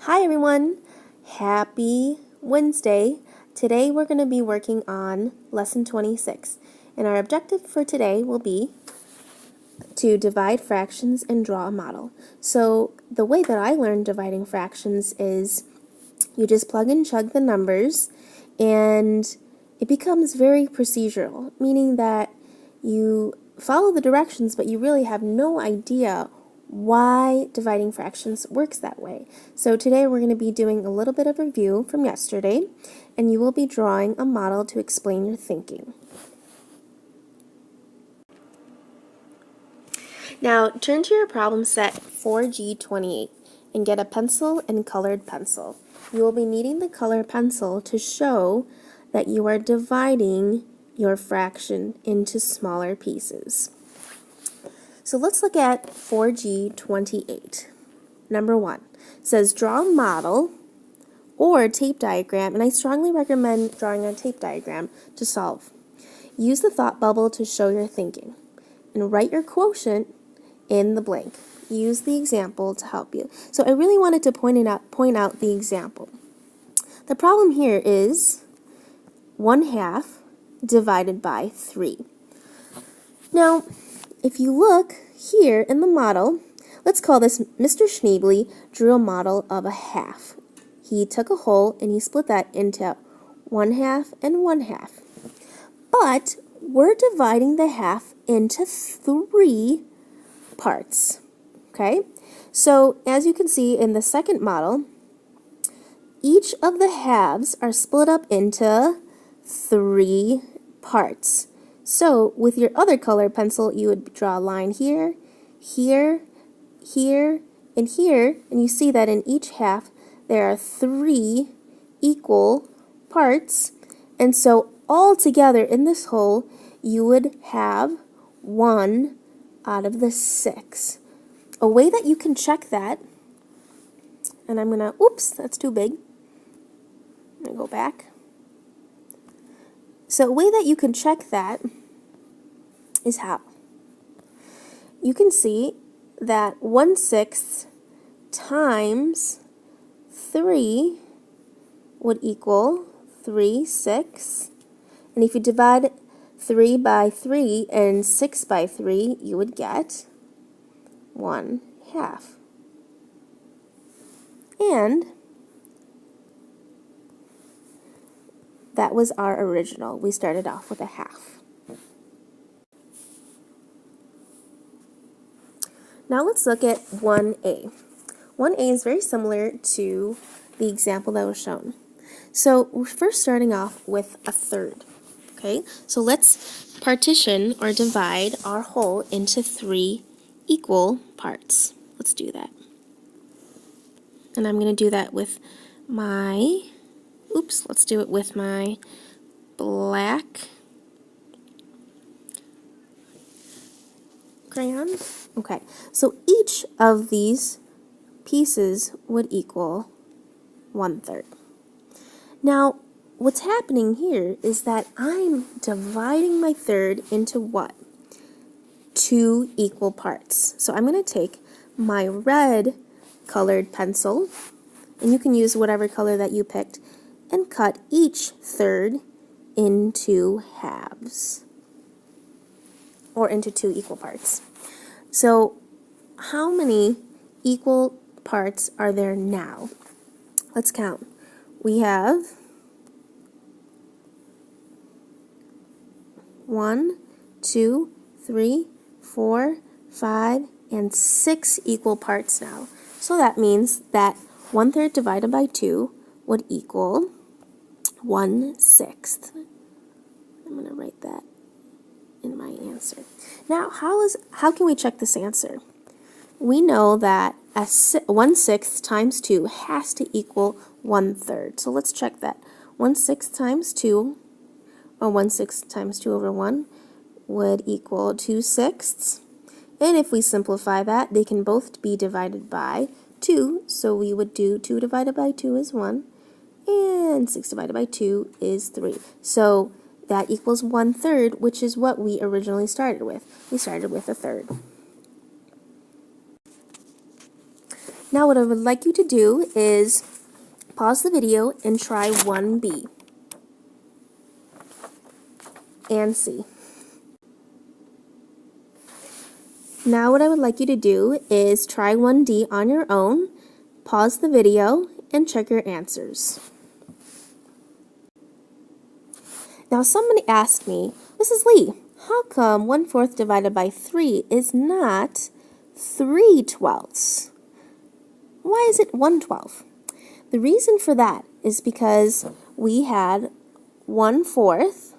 Hi everyone! Happy Wednesday! Today we're going to be working on Lesson 26, and our objective for today will be to divide fractions and draw a model. So the way that I learned dividing fractions is you just plug and chug the numbers and it becomes very procedural, meaning that you follow the directions but you really have no idea why dividing fractions works that way. So today we're going to be doing a little bit of review from yesterday, and you will be drawing a model to explain your thinking. Now turn to your problem set 4G28 and get a pencil and colored pencil. You will be needing the color pencil to show that you are dividing your fraction into smaller pieces. So let's look at 4G28. Number 1 says draw a model or tape diagram, and I strongly recommend drawing a tape diagram to solve. Use the thought bubble to show your thinking, and write your quotient in the blank. Use the example to help you. So I really wanted to point out the example. The problem here is 1/2 divided by 3. Now, if you look here in the model, let's call this Mr. Schneebly drew a model of a half. He took a whole and he split that into 1/2 and 1/2. But we're dividing the half into 3 parts. Okay? So as you can see in the second model, each of the halves are split up into 3 parts. So with your other color pencil, you would draw a line here, here, here, and here, and you see that in each half there are 3 equal parts, and so all together in this whole you would have 1 out of the 6. A way that you can check that, and I'm gonna, oops, that's too big. I'm gonna go back. So a way that you can check that is how? You can see that 1/6 times 3 would equal 3/6. And if you divide 3 by 3 and 6 by 3, you would get 1/2. And that was our original. We started off with a half. Now let's look at 1A. 1A is very similar to the example that was shown. So we're first starting off with a third. Okay, so let's partition or divide our whole into 3 equal parts. Let's do that. And I'm going to do that with my, let's do it with my black crayon. Okay, so each of these pieces would equal 1/3. Now, what's happening here is that I'm dividing my third into what? 2 equal parts. So I'm going to take my red colored pencil, and you can use whatever color that you picked, and cut each third into halves, or into 2 equal parts. So how many equal parts are there now? Let's count. We have 1, 2, 3, 4, 5, and 6 equal parts now. So that means that 1/3 divided by 2 would equal 1/6. I'm going to write that in my answer. Now, how can we check this answer? We know that 1/6 times 2 has to equal 1/3. So let's check that. 1/6 times 2, or 1/6 times 2 over 1, would equal 2/6. And if we simplify that, they can both be divided by 2. So we would do 2 divided by 2 is 1, and 6 divided by 2 is 3. So that equals 1/3, which is what we originally started with. We started with a third. Now what I would like you to do is pause the video and try 1B and C. Now what I would like you to do is try 1D on your own, pause the video, and check your answers. Now somebody asked me, Mrs. Lee, how come 1/4 divided by 3 is not 3/12? Why is it 1/12? The reason for that is because we had 1/4,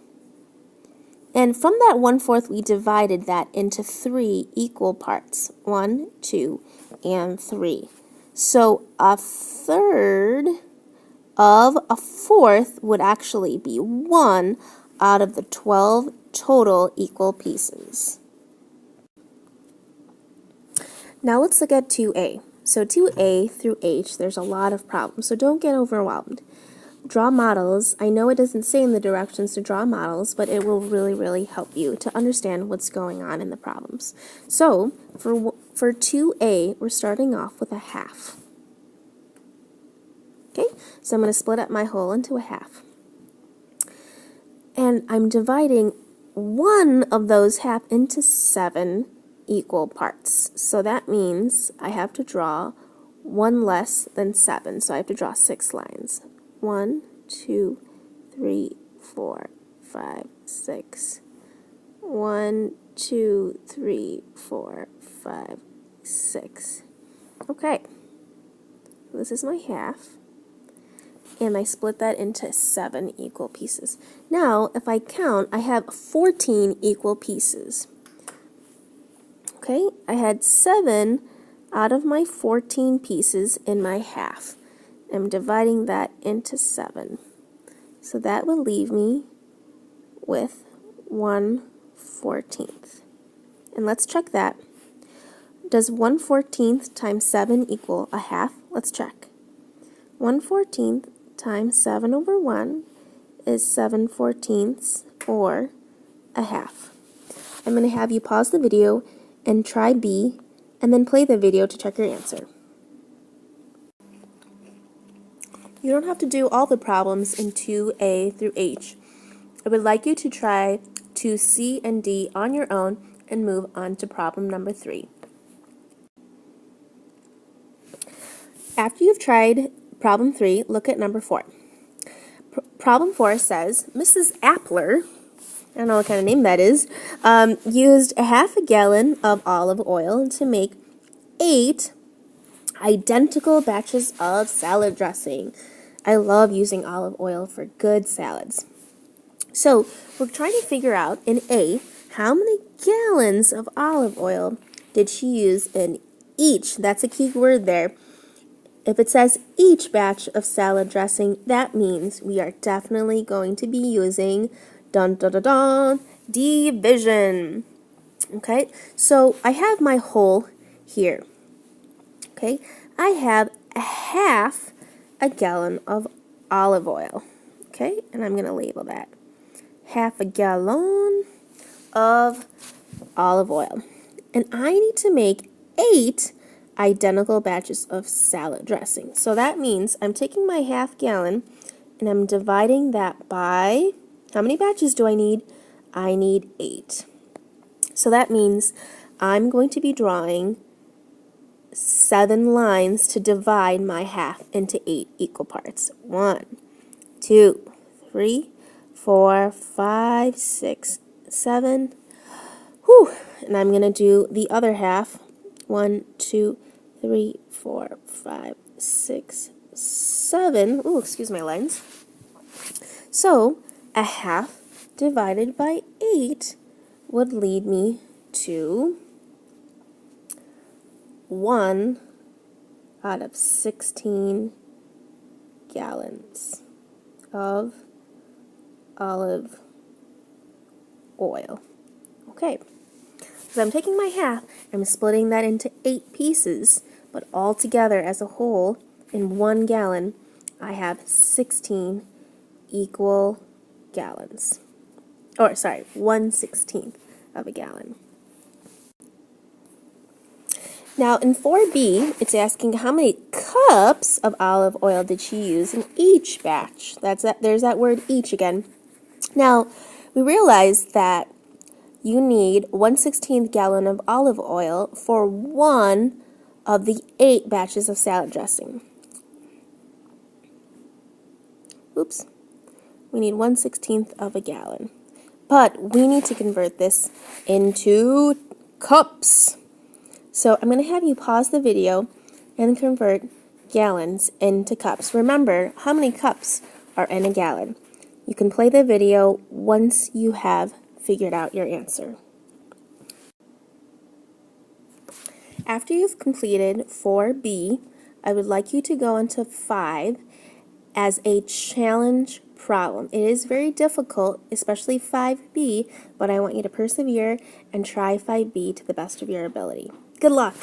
and from that 1/4 we divided that into 3 equal parts, 1, 2, and 3. So a third of a fourth would actually be 1 out of the 12 total equal pieces. Now let's look at 2A. So 2A through H, there's a lot of problems, so don't get overwhelmed. Draw models. I know it doesn't say in the directions to draw models, but it will really help you to understand what's going on in the problems. So for 2A, we're starting off with a half. Okay, so I'm going to split up my whole into a half. And I'm dividing one of those half into 7 equal parts. So that means I have to draw one less than 7. So I have to draw 6 lines. 1, 2, 3, 4, 5, 6. 1, 2, 3, 4, 5, 6. Okay, this is my half. And I split that into 7 equal pieces. Now, if I count, I have 14 equal pieces. Okay, I had 7 out of my 14 pieces in my half. I'm dividing that into 7. So that will leave me with 1/14. And let's check that. Does 1/14 times 7 equal a half? Let's check. 1/14 times 7 over 1 is 7/14 or a half. I'm going to have you pause the video and try B, and then play the video to check your answer. You don't have to do all the problems in 2A through H. I would like you to try 2C and D on your own and move on to problem number 3. After you've tried problem 3, look at number 4. Problem 4 says, Mrs. Appler, I don't know what kind of name that is, used a half a gallon of olive oil to make 8 identical batches of salad dressing. I love using olive oil for good salads. So we're trying to figure out in A, how many gallons of olive oil did she use in each? That's a key word there. If it says each batch of salad dressing, that means we are definitely going to be using division. Okay, so I have my whole here. Okay, I have a half a gallon of olive oil. Okay, and I'm going to label that. Half a gallon of olive oil. And I need to make 8 identical batches of salad dressing. So that means I'm taking my half gallon and I'm dividing that by, how many batches do I need? I need 8. So that means I'm going to be drawing 7 lines to divide my half into 8 equal parts. 1, 2, 3, 4, 5, 6, 7. Whew. And I'm going to do the other half. 1, 2, 3, 4, 5, 6, 7. Oh, excuse my lines. So a half divided by 8 would lead me to 1 out of 16 gallons of olive oil. Okay, so I'm taking my half, I'm splitting that into 8 pieces, but all together as a whole, in 1 gallon, I have 16 equal gallons. Or, sorry, 1/16 of a gallon. Now in 4B, it's asking how many cups of olive oil did she use in each batch. There's that word each again. Now, we realize that you need 1/16 gallon of olive oil for one of the 8 batches of salad dressing. Oops. We need 1/16 of a gallon. But we need to convert this into cups. So I'm going to have you pause the video and convert gallons into cups. Remember how many cups are in a gallon. You can play the video once you have figured out your answer. After you've completed 4B, I would like you to go into 5 as a challenge problem. It is very difficult, especially 5B, but I want you to persevere and try 5B to the best of your ability. Good luck!